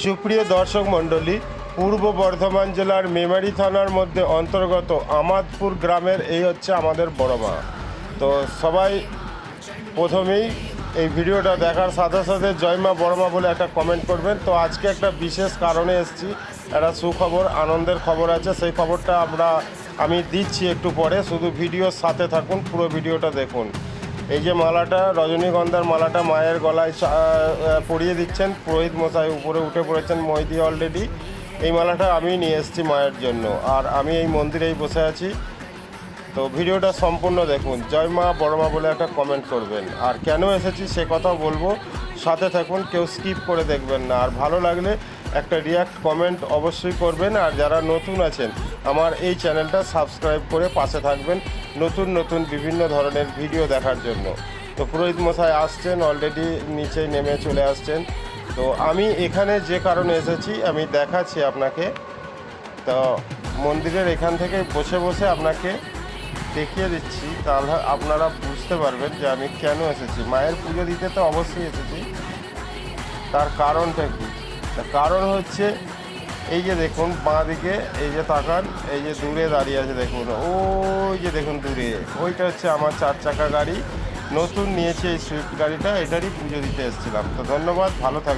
সুপ্রিয় দর্শক মণ্ডলী, পূর্ব বর্ধমান জেলার মেমারি থানার মধ্যে অন্তর্গত আমাদপুর গ্রামের এই হচ্ছে আমাদের বড় মা। তো সবাই প্রথমেই এই ভিডিওটা দেখার সাথে সাথে জয় মা বড় মা বলে একটা কমেন্ট করবেন। তো আজকে একটা বিশেষ কারণে এসেছি, একটা সুখবর, আনন্দের খবর আছে। সেই খবরটা আমি দিচ্ছি একটু পরে, শুধু ভিডিওর সাথে থাকুন, পুরো ভিডিওটা দেখুন। এই যে মালাটা, রজনীগন্ধার মালাটা মায়ের গলায় পরিয়ে দিচ্ছেন পুরোহিত মশাই, উপরে উঠে পড়েছেন মই দিয়ে অলরেডি। এই মালাটা আমি নিয়ে এসেছি মায়ের জন্য, আর আমি এই মন্দিরেই বসে আছি। তো ভিডিওটা সম্পূর্ণ দেখুন, জয় মা বড় মা বলে একটা কমেন্ট করবেন, আর কেন এসেছি সে কথাও বলবো। সাথে থাকুন, কেউ স্কিপ করে দেখবেন না। আর ভালো লাগলে একটা রিয়াক্ট কমেন্ট অবশ্যই করবেন। আর যারা নতুন আছেন, আমার এই চ্যানেলটা সাবস্ক্রাইব করে পাশে থাকবেন নতুন নতুন বিভিন্ন ধরনের ভিডিও দেখার জন্য। তো পুরোহিত মশাই আসছেন, অলরেডি নিচে নেমে চলে আসছেন। তো আমি এখানে যে কারণে এসেছি আমি দেখাচ্ছি আপনাকে। তো মন্দিরের এখান থেকে বসে বসে আপনাকে দেখিয়ে দিচ্ছি, তাহলে আপনারা বুঝতে পারবেন যে আমি কেন এসেছি। মায়ের পুজো দিতে তো অবশ্যই এসেছি, তার কারণটা কি? তার কারণ হচ্ছে এই যে দেখুন বাঁ দিকে, এই যে তাকান, এই যে দূরে দাঁড়িয়ে আছে দেখুন, ওই যে দেখুন দূরে, ওইটা হচ্ছে আমার 4 চাকা গাড়ি। নতুন নিয়েছি এই সুইফট গাড়িটা, এটারই পুজো দিতে এসেছিলাম। তো ধন্যবাদ, ভালো থাকবেন।